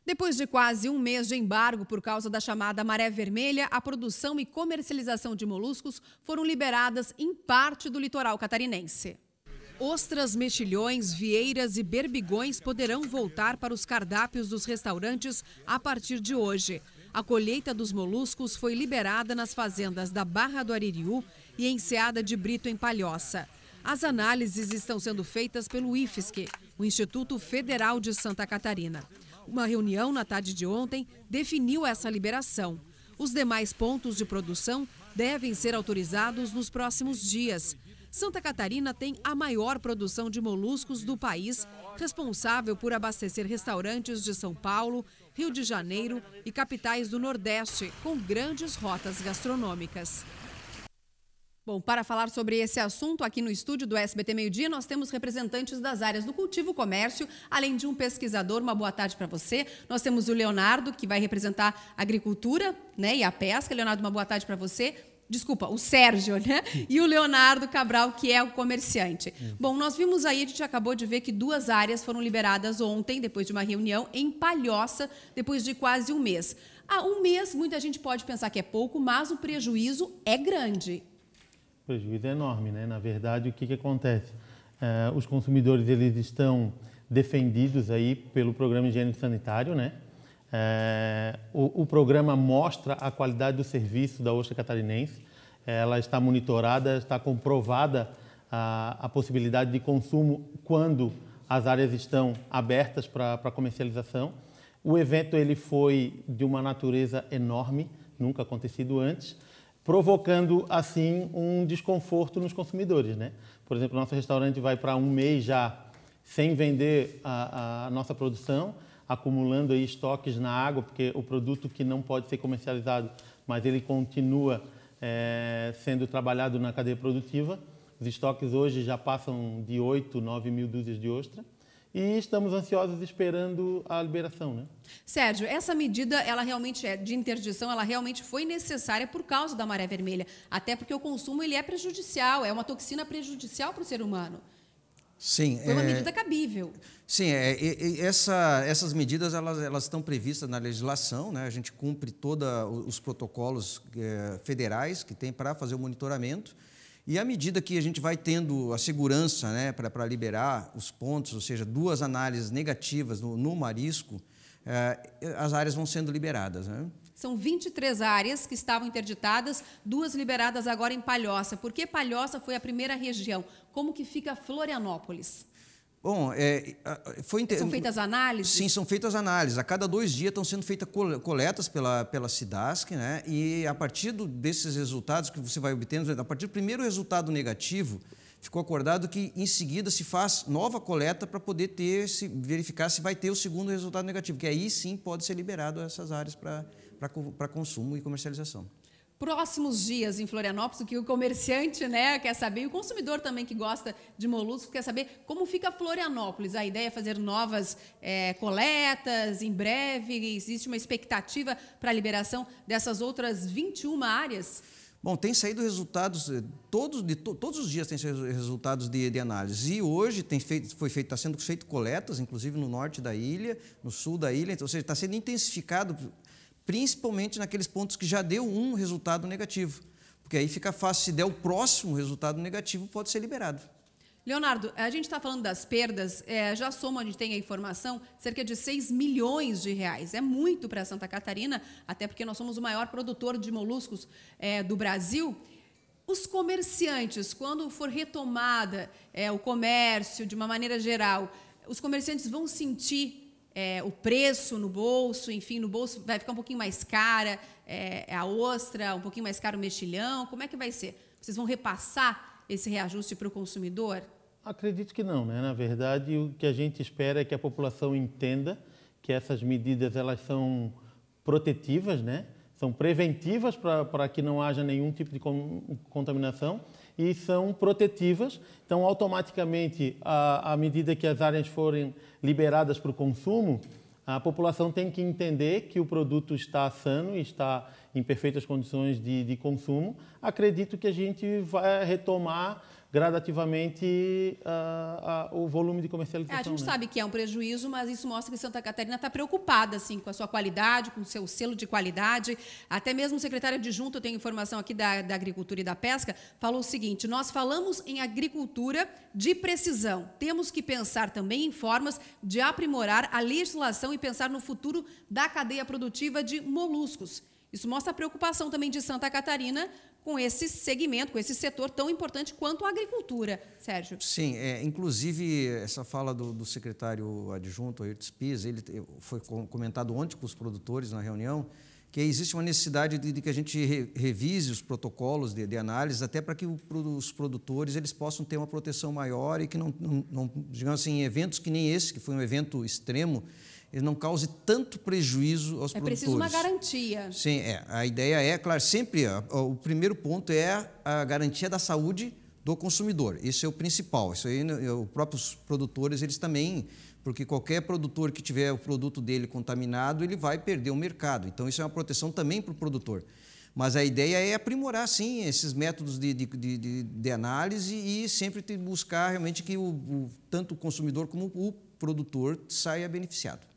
Depois de quase um mês de embargo por causa da chamada maré vermelha, a produção e comercialização de moluscos foram liberadas em parte do litoral catarinense. Ostras, mexilhões, vieiras e berbigões poderão voltar para os cardápios dos restaurantes a partir de hoje. A colheita dos moluscos foi liberada nas fazendas da Barra do Aririú e Enseada de Brito, em Palhoça. As análises estão sendo feitas pelo IFSC, o Instituto Federal de Santa Catarina. Uma reunião na tarde de ontem definiu essa liberação. Os demais pontos de produção devem ser autorizados nos próximos dias. Santa Catarina tem a maior produção de moluscos do país, responsável por abastecer restaurantes de São Paulo, Rio de Janeiro e capitais do Nordeste, com grandes rotas gastronômicas. Bom, para falar sobre esse assunto, aqui no estúdio do SBT Meio Dia, nós temos representantes das áreas do cultivo, comércio, além de um pesquisador. Uma boa tarde para você. Nós temos o Leonardo, que vai representar a agricultura, né, e a pesca. Leonardo, uma boa tarde para você. Desculpa, o Sérgio, né? E o Leonardo Cabral, que é o comerciante. Bom, nós vimos aí, a gente acabou de ver que 2 áreas foram liberadas ontem, depois de uma reunião, em Palhoça, depois de quase um mês. Um mês, muita gente pode pensar que é pouco, mas o prejuízo é grande. O prejuízo é enorme, né? Na verdade, o que acontece? Os consumidores, eles estão defendidos aí pelo Programa Higiênico Sanitário, né? O programa mostra a qualidade do serviço da ostra catarinense. Ela está monitorada, está comprovada a possibilidade de consumo quando as áreas estão abertas para comercialização. O evento ele foi de uma natureza enorme, nunca acontecido antes, provocando assim um desconforto nos consumidores, né? Por exemplo, nosso restaurante vai para um mês já sem vender a nossa produção, acumulando aí estoques na água, porque o produto que não pode ser comercializado, mas ele continua sendo trabalhado na cadeia produtiva. Os estoques hoje já passam de 8, 9 mil dúzias de ostra e estamos ansiosos esperando a liberação, né? Sérgio, essa medida, ela realmente de interdição, ela realmente foi necessária por causa da maré vermelha, até porque o consumo ele é prejudicial, é uma toxina prejudicial para o ser humano. Sim, foi uma medida cabível. Sim, essas medidas elas estão previstas na legislação, né? A gente cumpre todos os protocolos federais que tem para fazer o monitoramento. E à medida que a gente vai tendo a segurança, né, para liberar os pontos, ou seja, 2 análises negativas no marisco, as áreas vão sendo liberadas, né? São 23 áreas que estavam interditadas, 2 liberadas agora em Palhoça. Por que Palhoça foi a primeira região? Como que fica Florianópolis? Bom, são feitas análises? Sim, são feitas análises. A cada 2 dias estão sendo feitas coletas pela SIDASC, né? E a partir desses resultados que você vai obtendo, a partir do primeiro resultado negativo, ficou acordado que em seguida se faz nova coleta para poder verificar se vai ter o segundo resultado negativo, que aí sim pode ser liberado essas áreas para consumo e comercialização. Próximos dias em Florianópolis, o que o comerciante, né, quer saber, e o consumidor também que gosta de moluscos quer saber como fica Florianópolis. A ideia é fazer novas coletas em breve, existe uma expectativa para a liberação dessas outras 21 áreas? Bom, tem saído resultados, todos os dias tem saído resultados de análise. E hoje está sendo feito coletas, inclusive no norte da ilha, no sul da ilha, ou seja, está sendo intensificado, principalmente naqueles pontos que já deu um resultado negativo. Porque aí fica fácil, se der o próximo resultado negativo, pode ser liberado. Leonardo, a gente está falando das perdas, já soma, a gente tem a informação, cerca de 6 milhões de reais. É muito para Santa Catarina, até porque nós somos o maior produtor de moluscos do Brasil. Os comerciantes, quando for retomada o comércio de uma maneira geral, os comerciantes vão sentir o preço no bolso, enfim, no bolso vai ficar um pouquinho mais cara a ostra, um pouquinho mais caro o mexilhão, como é que vai ser? Vocês vão repassar esse reajuste para o consumidor? Acredito que não, né? Na verdade, o que a gente espera é que a população entenda que essas medidas elas são protetivas, né? São preventivas para que não haja nenhum tipo de contaminação e são protetivas. Então, automaticamente, à medida que as áreas forem liberadas para o consumo, a população tem que entender que o produto está sano e está em perfeitas condições de consumo. Acredito que a gente vai retomar gradativamente o volume de comercialização. A gente né? sabe que é um prejuízo, mas isso mostra que Santa Catarina está preocupada assim, com a sua qualidade, com o seu selo de qualidade. Até mesmo o secretário adjunto, eu tenho informação aqui da Agricultura e da Pesca, falou o seguinte: nós falamos em agricultura de precisão. Temos que pensar também em formas de aprimorar a legislação e pensar no futuro da cadeia produtiva de moluscos. Isso mostra a preocupação também de Santa Catarina com esse segmento, com esse setor tão importante quanto a agricultura. Sérgio. Sim, inclusive essa fala do secretário adjunto, Ayrton Spies, ele foi comentado ontem com os produtores na reunião, que existe uma necessidade de que a gente revise os protocolos de análise, até para que os produtores eles possam ter uma proteção maior e que não, digamos assim, eventos que nem esse, que foi um evento extremo, ele não cause tanto prejuízo aos produtores. É preciso uma garantia. Sim, a ideia é, claro, sempre o primeiro ponto é a garantia da saúde do consumidor. Esse é o principal. Isso aí, os próprios produtores, eles também, porque qualquer produtor que tiver o produto dele contaminado, ele vai perder o mercado. Então, isso é uma proteção também para o produtor. Mas a ideia é aprimorar, sim, esses métodos de análise e sempre buscar realmente que tanto o consumidor como o produtor saia beneficiado.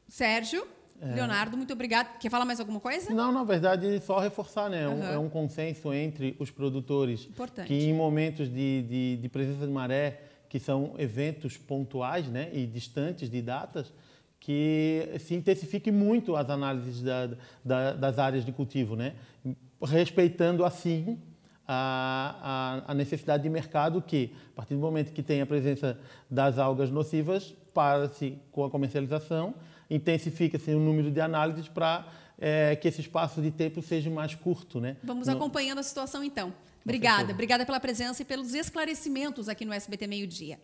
Sérgio, Leonardo, muito obrigado. Quer falar mais alguma coisa? Não, na verdade, só reforçar, né? É um consenso entre os produtores que em momentos de presença de maré, que são eventos pontuais, né, e distantes de datas, que se intensifique muito as análises das áreas de cultivo, né? Respeitando, assim, a necessidade de mercado que, a partir do momento que tem a presença das algas nocivas, para-se com a comercialização, intensifica-se o número de análises para que esse espaço de tempo seja mais curto, né? Vamos acompanhando a situação, então. Obrigada pela presença e pelos esclarecimentos aqui no SBT Meio Dia.